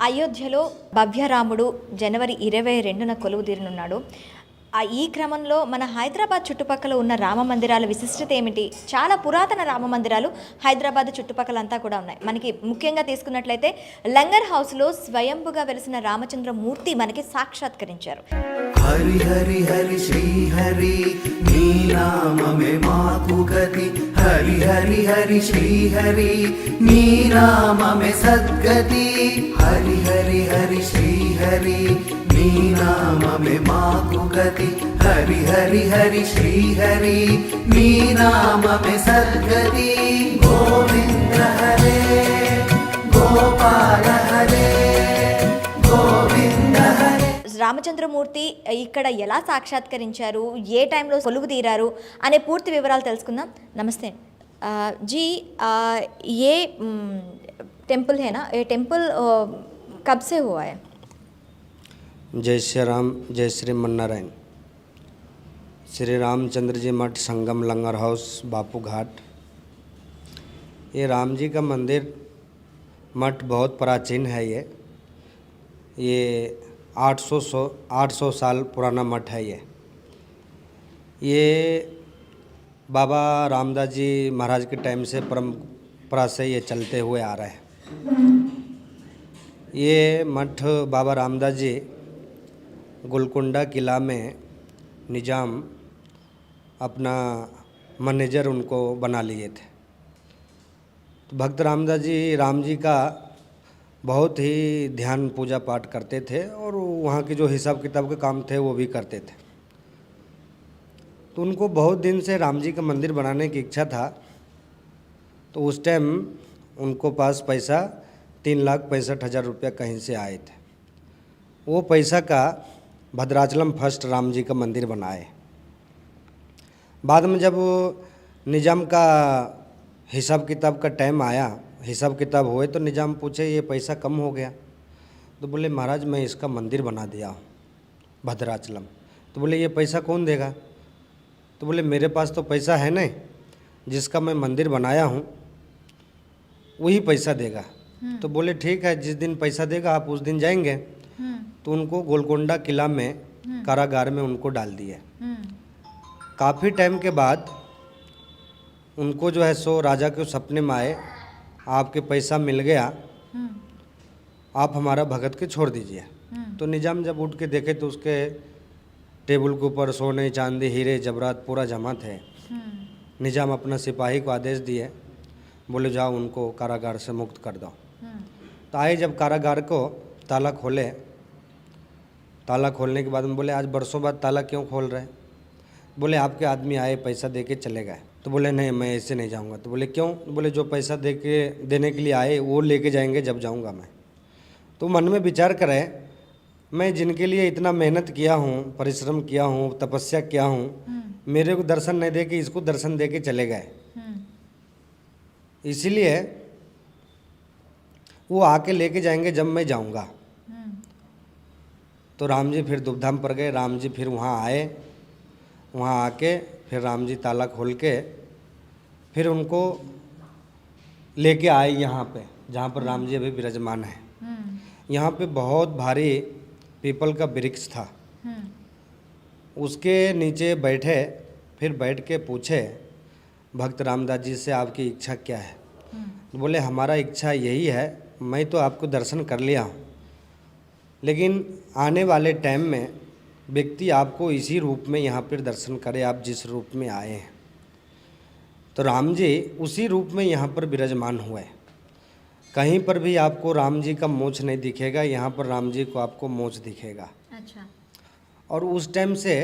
అయోధ్యలో భవ్యరాముడు జనవరి 22న కొలువుదీరనున్నాడు. ఈ క్రమంలో మన హైదరాబాద్ చుట్టుపక్కల ఉన్న రామ మందిరాల విశిష్టత ఏమిటి? చాలా పురాతన రామ మందిరాలు హైదరాబాద్ చుట్టుపక్కలంతా కూడా ఉన్నాయి. మనకి ముఖ్యంగా తీసుకున్నట్లయితే లంగర్ హౌస్లో స్వయంభుగా వెలిసిన రామచంద్రమూర్తి మనకి సాక్షాత్కరించారు. హరి హరి హరి శ్రీ హరి నీ నామమే మాకు గతి, హరి హరి హరి శ్రీ హరి నీ నామమే సద్గతి, హరి హరి హరి శ్రీ హరి నీ నామమే మాకు గతి, హరి హరి హరి శ్రీ హరి నీ నామమే సద్గతి. గోవింద హరే గోపాల హరే గోవింద హరే. రామచంద్రమూర్తి ఇక్కడ ఎలా సాక్షాత్కరించారు, ఏ టైంలో కొలువు తీరారు అనే పూర్తి వివరాలు తెలుసుకుందాం. నమస్తే जी, ये टेम्पल है ना, ये टेम्पल कब से हुआ है? जय श्री राम, जय श्री मन्नारायण। श्री रामचंद्र जी मठ, संगम, लंगर हाउस, बापू घाट। ये राम जी का मंदिर मठ बहुत प्राचीन है। ये 800 साल पुराना मठ है। ये बाबा रामदास जी महाराज के टाइम से परंपरा से ये चलते हुए आ रहे हैं। ये मठ बाबा रामदास जी गोलकुंडा किला में निजाम अपना मैनेजर उनको बना लिए थे। तो भक्त रामदास जी राम जी का बहुत ही ध्यान पूजा पाठ करते थे और वहाँ के जो हिसाब किताब के काम थे वो भी करते थे। तो उनको बहुत दिन से राम जी का मंदिर बनाने की इच्छा था। तो उस टाइम उनको पास पैसा 3,65,000 रुपया कहीं से आए थे। वो पैसा का भद्राचलम फर्स्ट राम जी का मंदिर बनाए। बाद में जब निजाम का हिसाब किताब का टाइम आया, हिसाब किताब हुए, तो निजाम पूछे ये पैसा कम हो गया। तो बोले महाराज मैं इसका मंदिर बना दिया हूँ भद्राचलम। तो बोले ये पैसा कौन देगा? तो बोले मेरे पास तो पैसा है नहीं, जिसका मैं मंदिर बनाया हूँ वही पैसा देगा। तो बोले ठीक है, जिस दिन पैसा देगा आप उस दिन जाएंगे। तो उनको गोलकोंडा किला में कारागार में उनको डाल दिए। काफ़ी टाइम के बाद उनको जो है सो राजा के सपने में आए, आपके पैसा मिल गया, आप हमारा भगत के छोड़ दीजिए। तो निजाम जब उठ के देखे तो उसके टेबल के ऊपर सोने चांदी हीरे जबरात पूरा जमा थे। निजाम अपना सिपाही को आदेश दिए, बोले जाओ उनको कारागार से मुक्त कर दो। तो आए जब कारागार को ताला खोले, ताला खोलने के बाद में बोले आज बरसों बाद ताला क्यों खोल रहे? बोले आपके आदमी आए पैसा दे के चले गए। तो बोले नहीं मैं ऐसे नहीं जाऊंगा। तो बोले क्यों? बोले जो पैसा देने के लिए आए वो लेके जाएंगे जब जाऊंगा मैं। तो मन में विचार करें, मैं जिनके लिए इतना मेहनत किया हूँ, परिश्रम किया हूँ, तपस्या किया हूँ, मेरे को दर्शन नहीं दे के इसको दर्शन दे के चले गए। इसीलिए वो आके लेके जाएंगे जब मैं जाऊँगा। तो राम जी फिर दुबधाम पर गए। राम जी फिर वहाँ आए, वहाँ आके फिर राम जी ताला खोल के फिर उनको लेके आए यहाँ पे जहाँ पर राम जी अभी विराजमान है। यहाँ पे बहुत भारी पीपल का वृक्ष था, उसके नीचे बैठे। फिर बैठ के पूछे भक्त रामदास जी से आपकी इच्छा क्या है? तो बोले हमारा इच्छा यही है, मैं तो आपको दर्शन कर लिया हूँ, लेकिन आने वाले टाइम में व्यक्ति आपको इसी रूप में यहाँ पर दर्शन करे, आप जिस रूप में आए हैं। तो राम जी उसी रूप में यहाँ पर विराजमान हुए। कहीं पर भी आपको राम जी का मोछ नहीं दिखेगा, यहाँ पर राम जी को आपको मोछ दिखेगा। अच्छा। और उस टाइम से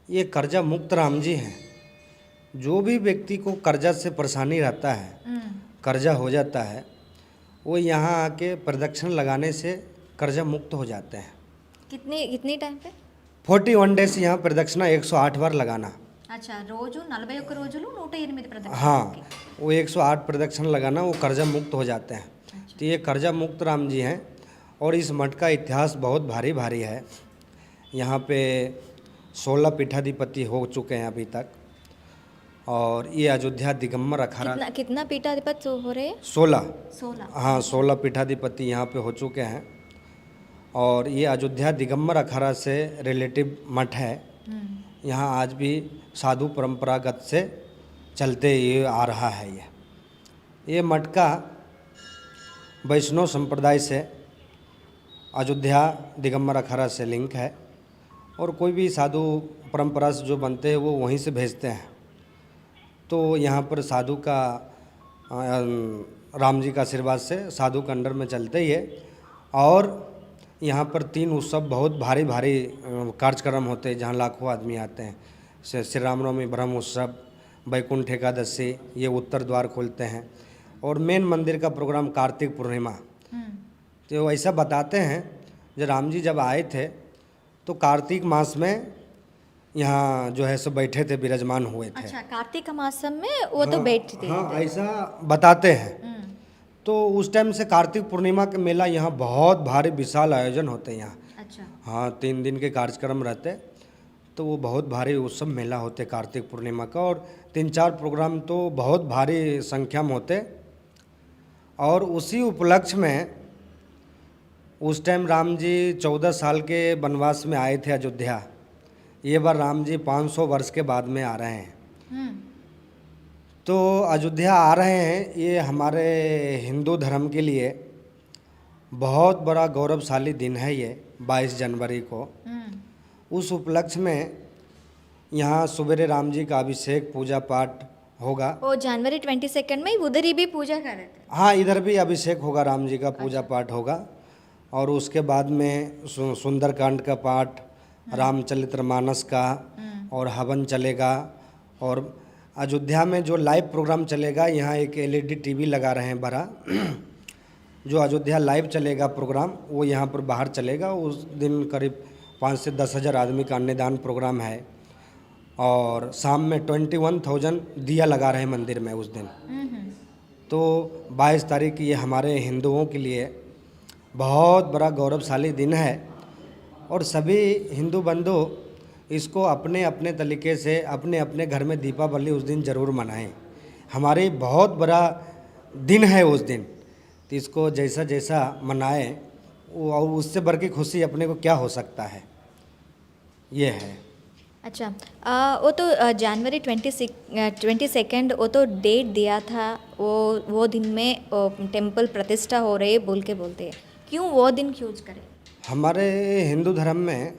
ये कर्जा मुक्त राम जी हैं। जो भी व्यक्ति को कर्जा से परेशानी रहता है, कर्जा हो जाता है, वो यहाँ आके प्रदक्षिण लगाने से कर्जा मुक्त हो जाते हैं। कितनी टाइम पे? 41 डेज यहाँ प्रदक्षिणा 108 बार लगाना। अच्छा, రోజు 41 రోజులు 108 ప్రదక్షిణ। हाँ, वो 108 प्रदक्षिण लगाना, वो कर्जा मुक्त हो जाते हैं। अच्छा। तो ये कर्जा मुक्त राम जी हैं। और इस मठ का इतिहास बहुत भारी भारी है। यहाँ पे 16 पीठाधिपति हो चुके हैं अभी तक। और ये अयोध्या दिगंबर अखाड़ा कितना पीठाधिपति हो रहे हैं? 16। 16। हाँ, 16 पीठाधिपति यहाँ पे हो चुके हैं। और ये अयोध्या दिगंबर अखाड़ा से रिलेटिव मठ है। यहाँ आज भी साधु परंपरागत से चलते ये आ रहा है। ये मठ का वैष्णव संप्रदाय से अयोध्या दिगंबर अखाड़ा से लिंक है और कोई भी साधु परंपरा से जो बनते हैं वो वहीं से भेजते हैं। तो यहाँ पर साधु का राम जी का आशीर्वाद से साधु के अंडर में चलते ही है। और यहाँ पर 3 उत्सव बहुत भारी भारी कार्यक्रम होते हैं जहाँ लाखों आदमी आते हैं। श्री रामनवमी, ब्रह्म उत्सव, वैकुंठ एकादशी, ये उत्तर द्वार खोलते हैं। और मेन मंदिर का प्रोग्राम कार्तिक पूर्णिमा। तो ऐसा बताते हैं जब राम जी जब आए थे तो कार्तिक मास में यहाँ जो है सो बैठे थे, विराजमान हुए थे। अच्छा, कार्तिक मासम में वो तो बैठते थे। हाँ, ऐसा बताते हैं। तो उस टाइम से कार्तिक पूर्णिमा के मेला यहाँ बहुत भारी विशाल आयोजन होते हैं यहाँ। अच्छा। हाँ, 3 दिन के कार्यक्रम रहते, तो वो बहुत भारी उत्सव मेला होते कार्तिक पूर्णिमा का। और 3-4 प्रोग्राम तो बहुत भारी संख्या में होते। और उसी उपलक्ष्य में उस टाइम राम जी 14 साल के वनवास में आए थे अयोध्या। ये बार राम जी 500 वर्ष के बाद में आ रहे हैं। तो अयोध्या आ रहे हैं, ये हमारे हिंदू धर्म के लिए बहुत बड़ा गौरवशाली दिन है। ये 22 जनवरी को उस उपलक्ष्य में यहाँ सुबेरे राम जी का अभिषेक पूजा पाठ होगा। वो जनवरी 22 में उधर ही भी पूजा कर रहे थे। हाँ, इधर भी अभिषेक होगा, राम जी का पूजा पाठ होगा। और उसके बाद में सुंदरकांड का पाठ, रामचरितमानस का और हवन चलेगा। और अयोध्या में जो लाइव प्रोग्राम चलेगा, यहाँ एक LED TV लगा रहे हैं बड़ा, जो अयोध्या लाइव चलेगा प्रोग्राम, वो यहाँ पर बाहर चलेगा। उस दिन करीब 5 से 10 हज़ार आदमी का अन्नदान प्रोग्राम है। और शाम में 21,000 दिया लगा रहे हैं मंदिर में उस दिन। तो 22 तारीख ये हमारे हिंदुओं के लिए बहुत बड़ा गौरवशाली दिन है। और सभी हिंदू बंधु इसको अपने अपने तरीके से अपने अपने घर में दीपावली उस दिन ज़रूर मनाएं। हमारे बहुत बड़ा दिन है उस दिन, तो इसको जैसा जैसा मनाएं और उससे बढ़ के खुशी अपने को क्या हो सकता है, ये है। अच्छा, वो तो जनवरी 22 वो तो डेट दिया था, वो दिन में टेम्पल प्रतिष्ठा हो रही है बोल के बोलते हैं। क्यों वो दिन चूज करें? हमारे हिंदू धर्म में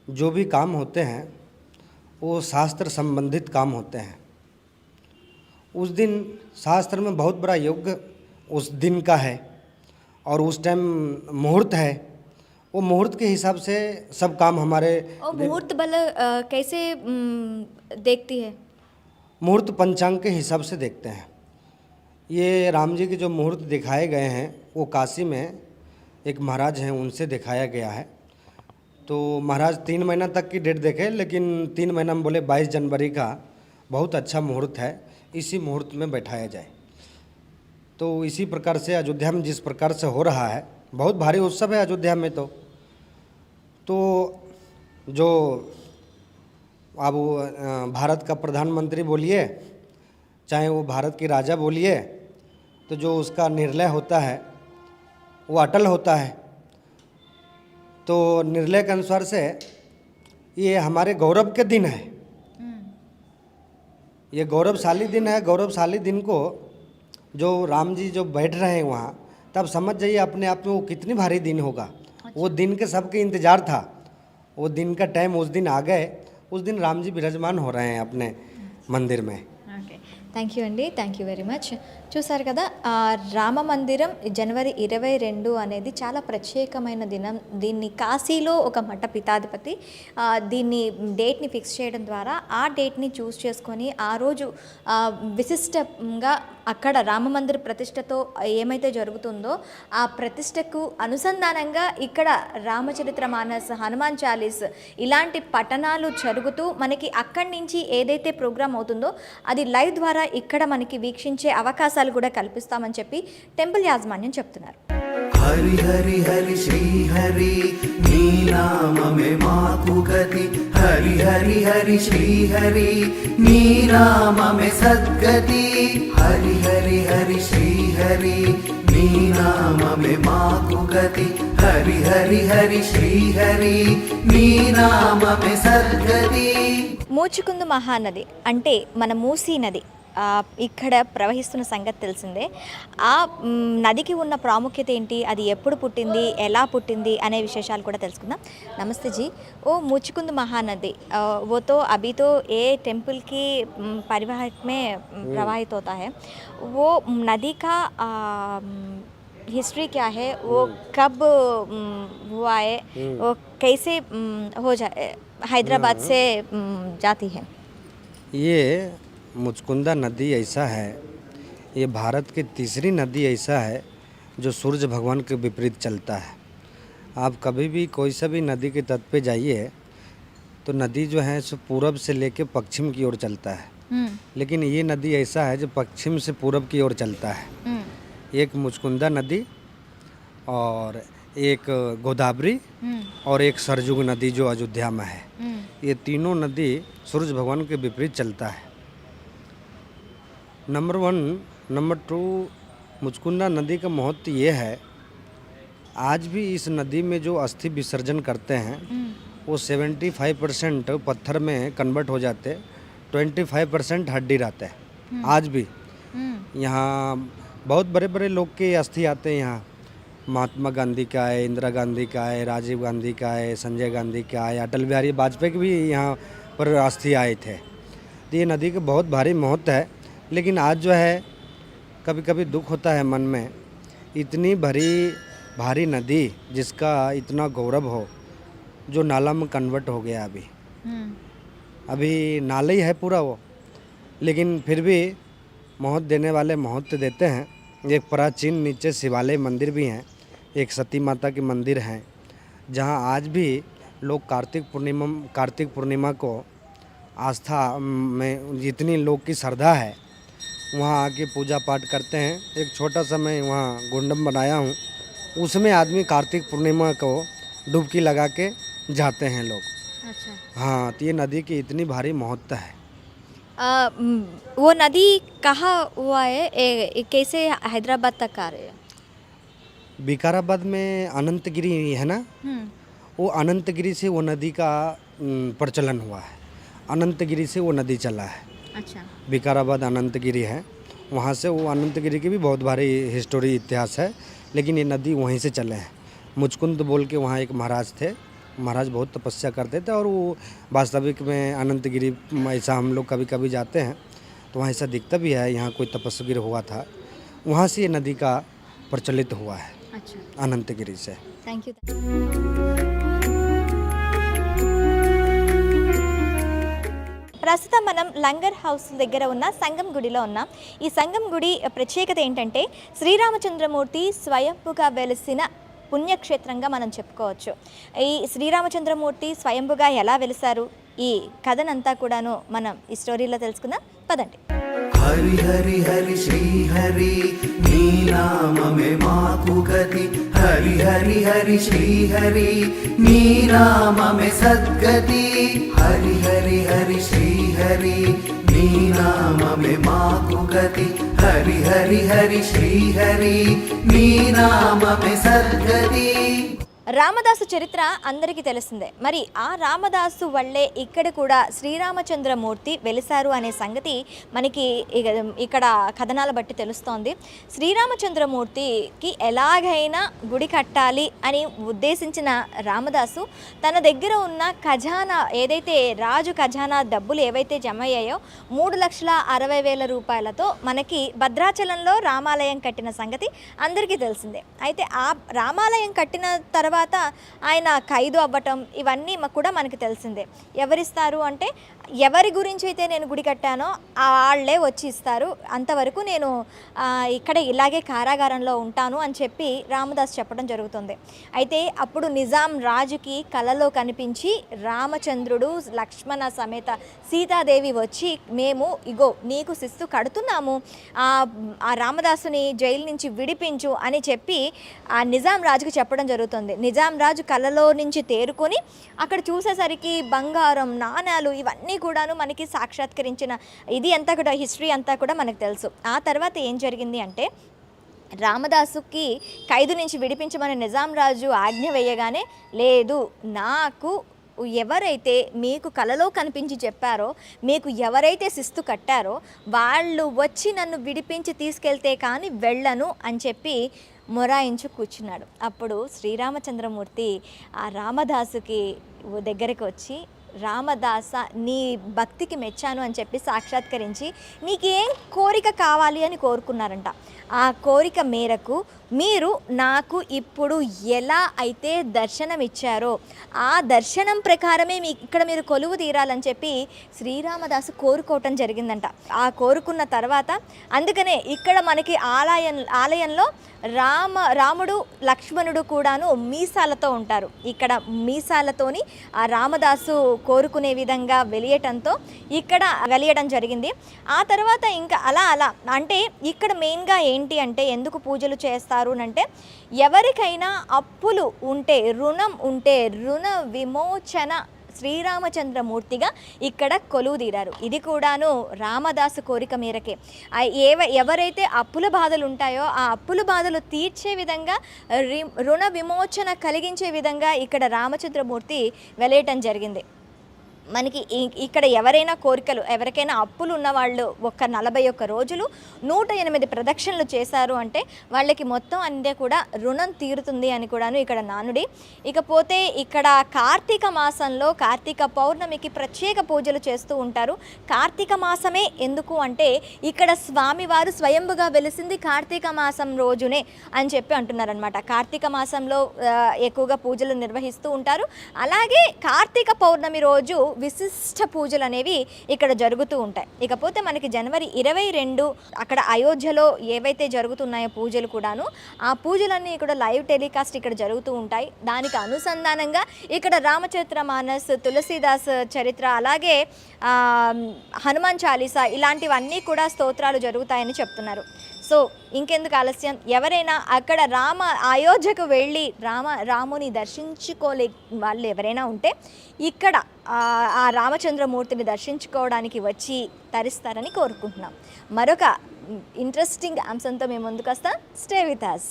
जो भी काम होते हैं वो शास्त्र संबंधित काम होते हैं। उस दिन शास्त्र में बहुत बड़ा योग उस दिन का है और उस टाइम मुहूर्त है। वो मुहूर्त के हिसाब से सब काम हमारे। और मुहूर्त बल कैसे देखती है? मुहूर्त पंचांग के हिसाब से देखते हैं। ये राम जी के जो मुहूर्त दिखाए गए हैं वो काशी में एक महाराज हैं, उनसे दिखाया गया है। तो महाराज 3 महीना तक की डेट देखे, लेकिन 3 महीना में बोले 22 जनवरी का बहुत अच्छा मुहूर्त है, इसी मुहूर्त में बैठाया जाए। तो इसी प्रकार से अयोध्या में जिस प्रकार से हो रहा है, बहुत भारी उत्सव है अयोध्या में। तो जो अब भारत का प्रधानमंत्री बोलिए, चाहे वो भारत के राजा बोलिए, तो जो उसका निर्णय होता है वो अटल होता है। तो निर्णय के अनुसार से ये हमारे गौरव के दिन है, ये गौरवशाली दिन है। गौरवशाली दिन को जो राम जी जो बैठ रहे हैं वहाँ, तब समझ जाइए अपने आप में वो कितनी भारी दिन होगा। वो दिन के सबके इंतज़ार था, वो दिन का टाइम उस दिन आ गए। उस दिन राम जी विराजमान हो रहे हैं अपने मंदिर में। థ్యాంక్ యూ అండి, థ్యాంక్ యూ వెరీ మచ్. చూసారు కదా, రామ మందిరం జనవరి 22 అనేది చాలా ప్రత్యేకమైన దినం. దీన్ని కాశీలో ఒక మఠ పీఠాధిపతి దీన్ని డేట్ని ఫిక్స్ చేయడం ద్వారా ఆ డేట్ని చూస్ చేసుకొని ఆ రోజు విశిష్టంగా అక్కడ రామ మందిర ప్రతిష్టతో ఏమైతే జరుగుతుందో ఆ ప్రతిష్టకు అనుసంధానంగా ఇక్కడ రామచరిత్ర మానస్, హనుమాన్ చాలీస్ ఇలాంటి పఠనాలు జరుగుతూ మనకి అక్కడి నుంచి ఏదైతే ప్రోగ్రామ్ అవుతుందో అది లైవ్ ద్వారా ఇక్కడ మనకి వీక్షించే అవకాశాలు కూడా కల్పిస్తామని చెప్పి టెంపుల్ యాజమాన్యం చెప్తున్నారు. హరి హరి హరి శ్రీ హరి నీ నామమే మాకు గతి. హరి హరి హరి శ్రీ హరి నీ నామమే సద్గతి. హరి హరి హరి శ్రీ హరి నీ నామమే మాకు గతి హరి హరి హరి శ్రీహరి నీ నామమే సద్గతి. మూచుకుందు మహానది అంటే మన మూసీ నది ఇక్కడ ప్రవహిస్తున్న సంగతి తెలిసిందే. ఆ నదికి ఉన్న ప్రాముఖ్యత ఏంటి, అది ఎప్పుడు పుట్టింది, ఎలా పుట్టింది అనే విశేషాలు కూడా తెలుసుకుందాం. నమస్తే జీ. ఓ मुचकुंद महानदी वो तो अभी तो ये टेम्पल की परिवाहक में प्रवाहित होता है. वो नदी का हिस्ट्री क्या है, वो कब हुआ है, वो कैसे हो जाए हैदराबाद से जाती है. ये मुचकुंदा नदी ऐसा है, ये भारत की तीसरी नदी ऐसा है जो सूर्य भगवान के विपरीत चलता है. आप कभी भी कोई सा भी नदी के तट पे जाइए तो नदी जो है सो पूरब से लेके पश्चिम की ओर चलता है, लेकिन ये नदी ऐसा है जो पश्चिम से पूरब की ओर चलता है. एक मुचकुंदा नदी और एक गोदावरी और एक सरजुग नदी जो अयोध्या में है. ये तीनों नदी सूरज भगवान के विपरीत चलता है. नंबर 1. नंबर 2, मुचकुंदा नदी का महत्व ये है, आज भी इस नदी में जो अस्थि विसर्जन करते हैं वो 75% पत्थर में कन्वर्ट हो जाते, 25% हड्डी रहते हैं. आज भी यहाँ बहुत बड़े बड़े लोग के अस्थि आते हैं. यहाँ महात्मा गांधी का है, इंदिरा गांधी का है, राजीव गांधी का है, संजय गांधी का है, अटल बिहारी वाजपेयी के भी यहाँ पर अस्थि आए थे. तो ये नदी का बहुत भारी महत्व है. लेकिन आज जो है कभी कभी दुख होता है मन में, इतनी भारी नदी जिसका इतना गौरव हो जो नाला में कन्वर्ट हो गया. अभी नाला ही है पूरा वो, लेकिन फिर भी महत्व देने वाले महत्व देते हैं. एक प्राचीन नीचे शिवालय मंदिर भी हैं, एक सती माता की मंदिर है जहाँ आज भी लोग कार्तिक पूर्णिमा को आस्था में जितनी लोग की श्रद्धा है वहाँ आके पूजा पाठ करते हैं. एक छोटा सा मैं वहाँ गुंडम बनाया हूँ, उसमें आदमी कार्तिक पूर्णिमा को डुबकी लगा के जाते हैं लोग. अच्छा. हाँ, तो ये नदी की इतनी भारी महत्व है. वो नदी कहाँ हुआ है, कैसे हैदराबाद तक आ रही है. विकाराबाद में अनंतगिरी है ना, वो अनंतगिरी से वो नदी का प्रचलन हुआ है. अनंतगिरी से वो नदी चला है. अच्छा. विकाराबाद अनंतगिरी है, वहाँ से वो अनंतगिरी की भी बहुत भारी हिस्टोरी इतिहास है, लेकिन ये नदी वहीं से चले हैं. मुचकुंद बोल के वहाँ एक महाराज थे, महाराज बहुत तपस्या करते थे और वो वास्तविक में अनंतगिरी ऐसा हम लोग कभी कभी जाते हैं तो वहाँ ऐसा दिखता भी है, यहाँ कोई तपस्वीर हुआ था, वहाँ से ये नदी का प्रचलित हुआ है. अच्छा. अनंतगिरी से. Thank you. ప్రస్తుతం మనం లంగర్ హౌస్ దగ్గర ఉన్న సంగం గుడిలో ఉన్నాం. ఈ సంగం గుడి ప్రత్యేకత ఏంటంటే శ్రీరామచంద్రమూర్తి స్వయంభుగా వెలిసిన పుణ్యక్షేత్రంగా మనం చెప్పుకోవచ్చు. ఈ శ్రీరామచంద్రమూర్తి స్వయంభుగా ఎలా వెలిసారు, ఈ కథనంతా కూడాను మనం ఈ స్టోరీలో తెలుసుకుందాం. పదండి. హరి హరి హరి శ్రీహరి నీ నామమే మాకు గతి హరి హరి హరి శ్రీహరి నీ నామమే సద్గతి హరి హరి హరి శ్రీహరి నీ నామమే మాకు గతి హరి హరి హరి శ్రీహరి నీ నామమే సద్గతి. రామదాసు చరిత్ర అందరికీ తెలిసిందే. మరి ఆ రామదాసు వల్లే ఇక్కడ కూడా శ్రీరామచంద్రమూర్తి వెలిసారు అనే సంగతి మనకి ఇక్కడ కథనాల బట్టి తెలుస్తోంది. శ్రీరామచంద్రమూర్తికి ఎలాగైనా గుడి కట్టాలి అని ఉద్దేశించిన రామదాసు తన దగ్గర ఉన్న ఖజానా ఏదైతే రాజు ఖజానా డబ్బులు ఏవైతే జమ అయ్యాయో 3,60,000 రూపాయలతో మనకి భద్రాచలంలో రామాలయం కట్టిన సంగతి అందరికీ తెలిసిందే. అయితే ఆ రామాలయం కట్టిన తర్వాత ఆయన ఖైదు అవ్వటం ఇవన్నీ కూడా మనకి తెలిసిందే. ఎవరిస్తారు అంటే ఎవరి గురించి అయితే నేను గుడి కట్టానో వాళ్ళే వచ్చి ఇస్తారు, అంతవరకు నేను ఇక్కడ ఇలాగే కారాగారంలో ఉంటాను అని చెప్పి రామదాస్ చెప్పడం జరుగుతుంది. అయితే అప్పుడు నిజాం రాజుకి కలలో కనిపించి రామచంద్రుడు లక్ష్మణ సమేత సీతాదేవి వచ్చి మేము ఇగో నీకు శిస్తు కడుతున్నాము, ఆ రామదాసుని జైలు నుంచి విడిపించు అని చెప్పి ఆ నిజాం రాజుకి చెప్పడం జరుగుతుంది. నిజాం రాజు కలలో నుంచి తేరుకొని అక్కడ చూసేసరికి బంగారం నాణాలు ఇవన్నీ కూడాను మనకి సాక్షాత్కరించిన ఇది అంతా కూడా హిస్టరీ అంతా కూడా మనకు తెలుసు. ఆ తర్వాత ఏం జరిగింది అంటే రామదాసుకి ఖైదు నుంచి విడిపించమని నిజాం రాజు ఆజ్ఞ వేయగానే, లేదు, నాకు ఎవరైతే మీకు కలలో కనిపించి చెప్పారో, మీకు ఎవరైతే శిస్తు కట్టారో వాళ్ళు వచ్చి నన్ను విడిపించి తీసుకెళ్తే కానీ వెళ్ళను అని చెప్పి మొరాయించు కూర్చున్నాడు. అప్పుడు శ్రీరామచంద్రమూర్తి ఆ రామదాసుకి దగ్గరికి వచ్చి, రామదాస, నీ భక్తికి మెచ్చాను అని చెప్పి సాక్షాత్కరించి నీకేం కోరిక కావాలి అని కోరుకున్నారంట. ఆ కోరిక మేరకు మీరు నాకు ఇప్పుడు ఎలా అయితే దర్శనం ఇచ్చారో ఆ దర్శనం ప్రకారమే ఇక్కడ మీరు కొలువు తీరాలని చెప్పి శ్రీరామదాసు కోరుకోవటం జరిగిందంట. ఆ కోరుకున్న తర్వాత అందుకనే ఇక్కడ మనకి ఆలయంలో రాముడు లక్ష్మణుడు కూడాను మీసాలతో ఉంటారు. ఇక్కడ మీసాలతోని ఆ రామదాసు కోరుకునే విధంగా వెలియటంతో ఇక్కడ వెలియడం జరిగింది. ఆ తర్వాత ఇంకా అలా అంటే ఇక్కడ మెయిన్గా ఏంటి అంటే ఎందుకు పూజలు చేస్తారు అంటే, ఎవరికైనా అప్పులు ఉంటే, రుణం ఉంటే రుణ విమోచన శ్రీరామచంద్రమూర్తిగా ఇక్కడ కొలువు తీరారు. ఇది కూడాను రామదాసు కోరిక మేరకే. ఎవరైతే అప్పుల బాధలు ఉంటాయో ఆ అప్పుల బాధలు తీర్చే విధంగా, రుణ విమోచన కలిగించే విధంగా ఇక్కడ రామచంద్రమూర్తి వెలేయటం జరిగింది. మనకి ఇక్కడ ఎవరికైనా అప్పులు ఉన్నవాళ్ళు ఒక 41 రోజులు 108 ప్రదక్షిణలు చేశారు అంటే వాళ్ళకి మొత్తం అందే కూడా రుణం తీరుతుంది అని కూడాను ఇక్కడ నానుడి. ఇకపోతే ఇక్కడ కార్తీక మాసంలో కార్తీక పౌర్ణమికి ప్రత్యేక పూజలు చేస్తూ ఉంటారు. కార్తీక మాసమే ఎందుకు అంటే ఇక్కడ స్వామివారు స్వయంభుగా వెలిసింది కార్తీక మాసం రోజునే అని చెప్పి అంటున్నారనమాట. కార్తీక మాసంలో ఎక్కువగా పూజలు నిర్వహిస్తూ ఉంటారు. అలాగే కార్తీక పౌర్ణమి రోజు విశిష్ట పూజలు అనేవి ఇక్కడ జరుగుతూ ఉంటాయి. ఇకపోతే మనకి జనవరి 22 అక్కడ అయోధ్యలో ఏవైతే జరుగుతున్నాయో పూజలు కూడాను, ఆ పూజలన్నీ ఇక్కడ లైవ్ టెలికాస్ట్ ఇక్కడ జరుగుతూ ఉంటాయి. దానికి అనుసంధానంగా ఇక్కడ రామచరితమానస్, తులసీదాస్ చరిత్ర, అలాగే హనుమాన్ చాలీసా ఇలాంటివన్నీ కూడా స్తోత్రాలు జరుగుతాయని చెప్తున్నారు. సో ఇంకెందుకు ఆలస్యం, ఎవరైనా అక్కడ అయోధ్యకు వెళ్ళి రాముని దర్శించుకోలే వాళ్ళు ఎవరైనా ఉంటే ఇక్కడ ఆ రామచంద్రమూర్తిని దర్శించుకోవడానికి వచ్చి తరిస్తారని కోరుకుంటున్నాం. మరొక ఇంట్రెస్టింగ్ అంశంతో మేము ముందుకు వస్తాం. Stay with us.